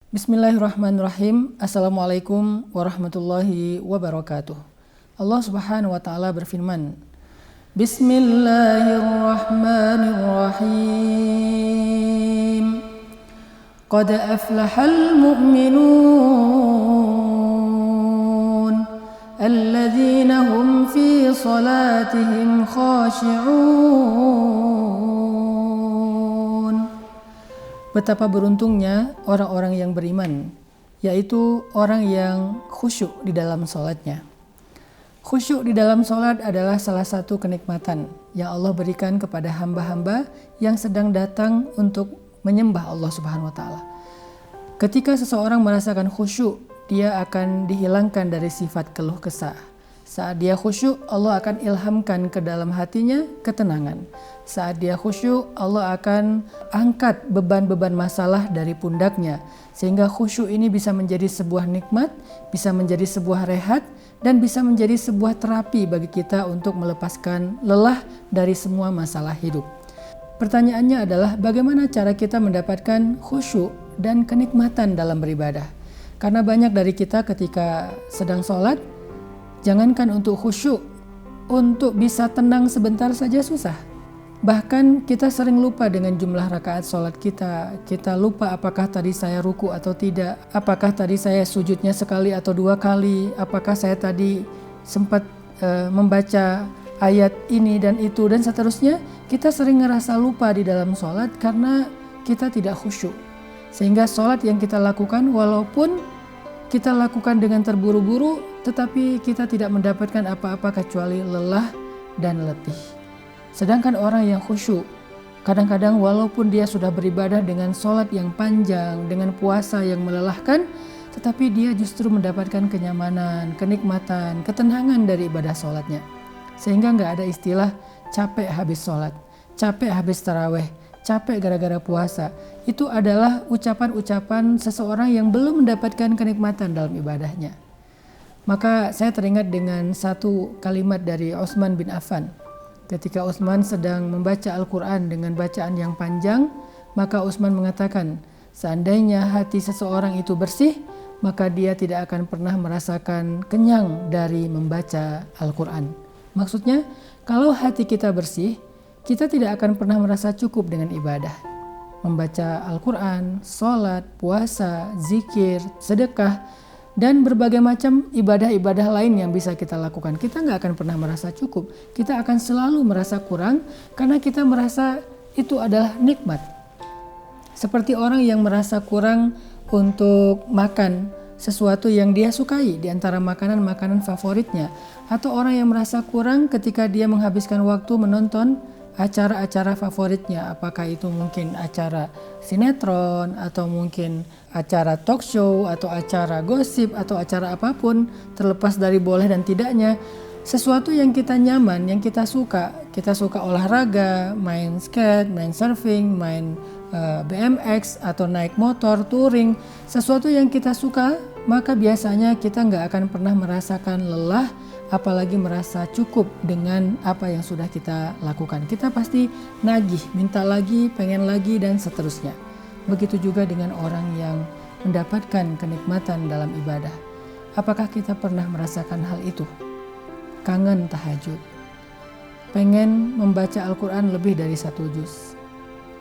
Bismillahirrahmanirrahim. Assalamualaikum warahmatullahi wabarakatuh. Allah Subhanahu wa taala berfirman, Bismillahirrahmanirrahim. Qad aflahal mu'minun alladzina hum fi salatihim khashi'un. Betapa beruntungnya orang-orang yang beriman, yaitu orang yang khusyuk di dalam sholatnya. Khusyuk di dalam sholat adalah salah satu kenikmatan yang Allah berikan kepada hamba-hamba yang sedang datang untuk menyembah Allah Subhanahu wa taala. Ketika seseorang merasakan khusyuk, dia akan dihilangkan dari sifat keluh kesah. Saat dia khusyuk, Allah akan ilhamkan ke dalam hatinya ketenangan. Saat dia khusyuk, Allah akan angkat beban-beban masalah dari pundaknya. Sehingga khusyuk ini bisa menjadi sebuah nikmat, bisa menjadi sebuah rehat, dan bisa menjadi sebuah terapi bagi kita untuk melepaskan lelah dari semua masalah hidup. Pertanyaannya adalah bagaimana cara kita mendapatkan khusyuk dan kenikmatan dalam beribadah? Karena banyak dari kita ketika sedang sholat, jangankan untuk khusyuk, untuk bisa tenang sebentar saja susah. Bahkan kita sering lupa dengan jumlah rakaat sholat kita. Kita lupa apakah tadi saya ruku atau tidak, apakah tadi saya sujudnya sekali atau dua kali, apakah saya tadi sempat membaca ayat ini dan itu dan seterusnya. Kita sering ngerasa lupa di dalam sholat karena kita tidak khusyuk. Sehingga sholat yang kita lakukan walaupun kita lakukan dengan terburu-buru, tetapi kita tidak mendapatkan apa-apa kecuali lelah dan letih. Sedangkan orang yang khusyuk, kadang-kadang walaupun dia sudah beribadah dengan sholat yang panjang, dengan puasa yang melelahkan, tetapi dia justru mendapatkan kenyamanan, kenikmatan, ketenangan dari ibadah sholatnya. Sehingga gak ada istilah capek habis sholat, capek habis taraweh, capek gara-gara puasa. Itu adalah ucapan-ucapan seseorang yang belum mendapatkan kenikmatan dalam ibadahnya. Maka saya teringat dengan satu kalimat dari Utsman bin Affan. Ketika Utsman sedang membaca Al-Quran dengan bacaan yang panjang, maka Utsman mengatakan, seandainya hati seseorang itu bersih, maka dia tidak akan pernah merasakan kenyang dari membaca Al-Quran. Maksudnya, kalau hati kita bersih, kita tidak akan pernah merasa cukup dengan ibadah. Membaca Al-Quran, sholat, puasa, zikir, sedekah, dan berbagai macam ibadah-ibadah lain yang bisa kita lakukan. Kita nggak akan pernah merasa cukup. Kita akan selalu merasa kurang karena kita merasa itu adalah nikmat. Seperti orang yang merasa kurang untuk makan sesuatu yang dia sukai di antara makanan-makanan favoritnya. Atau orang yang merasa kurang ketika dia menghabiskan waktu menonton acara-acara favoritnya, apakah itu mungkin acara sinetron atau mungkin acara talk show atau acara gosip atau acara apapun, terlepas dari boleh dan tidaknya, sesuatu yang kita nyaman, yang kita suka olahraga, main skate, main surfing, main BMX atau naik motor, touring, sesuatu yang kita suka, maka biasanya kita nggak akan pernah merasakan lelah, apalagi merasa cukup dengan apa yang sudah kita lakukan. Kita pasti nagih, minta lagi, pengen lagi, dan seterusnya. Begitu juga dengan orang yang mendapatkan kenikmatan dalam ibadah. Apakah kita pernah merasakan hal itu? Kangen tahajud, pengen membaca Al-Quran lebih dari 1 juz.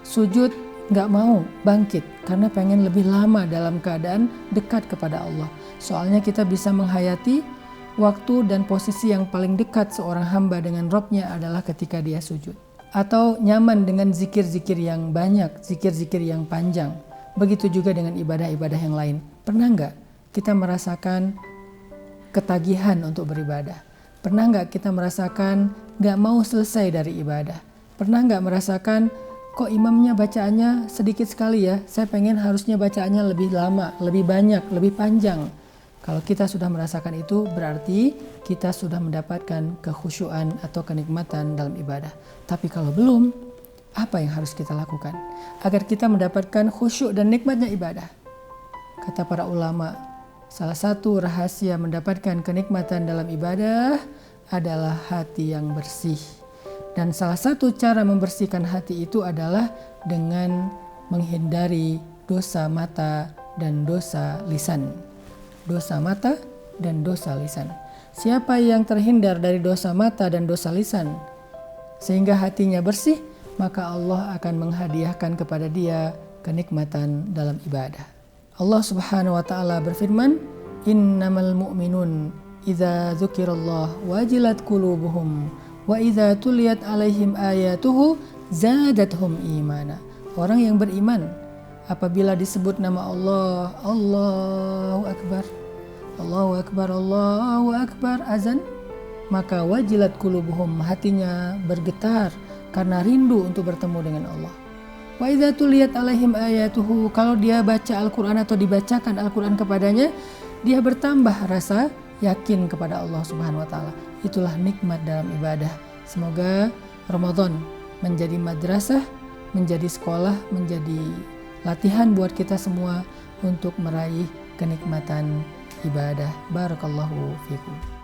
Sujud gak mau bangkit karena pengen lebih lama dalam keadaan dekat kepada Allah. Soalnya kita bisa menghayati waktu dan posisi yang paling dekat seorang hamba dengan Robnya adalah ketika dia sujud. Atau nyaman dengan zikir-zikir yang banyak, zikir-zikir yang panjang. Begitu juga dengan ibadah-ibadah yang lain. Pernah nggak kita merasakan ketagihan untuk beribadah? Pernah nggak kita merasakan nggak mau selesai dari ibadah? Pernah nggak merasakan kok imamnya bacaannya sedikit sekali ya? Saya pengen harusnya bacaannya lebih lama, lebih banyak, lebih panjang. Kalau kita sudah merasakan itu, berarti kita sudah mendapatkan kekhusyuan atau kenikmatan dalam ibadah. Tapi kalau belum, apa yang harus kita lakukan agar kita mendapatkan khusyuk dan nikmatnya ibadah? Kata para ulama, salah satu rahasia mendapatkan kenikmatan dalam ibadah adalah hati yang bersih. Dan salah satu cara membersihkan hati itu adalah dengan menghindari dosa mata, dan dosa lisan. Dosa mata dan dosa lisan. Siapa yang terhindar dari dosa mata dan dosa lisan sehingga hatinya bersih, maka Allah akan menghadiahkan kepada dia kenikmatan dalam ibadah. Allah Subhanahu wa taala berfirman, "Innamal mu'minun idza dzukirallah wajilat qulubuhum wa idza tuliyat 'alaihim ayatuhu zadatuhum imana." Orang yang beriman apabila disebut nama Allah, Allahu Akbar, Allahu Akbar, Allahu Akbar, azan, maka wajilat qulubuhum, hatinya bergetar karena rindu untuk bertemu dengan Allah. Wa idza tuliyat 'alaihim ayatuhu, kalau dia baca Al-Qur'an atau dibacakan Al-Qur'an kepadanya, dia bertambah rasa yakin kepada Allah Subhanahu wa taala. Itulah nikmat dalam ibadah. Semoga Ramadan menjadi madrasah, menjadi sekolah, menjadi latihan buat kita semua untuk meraih kenikmatan ibadah. Barakallahu fikum.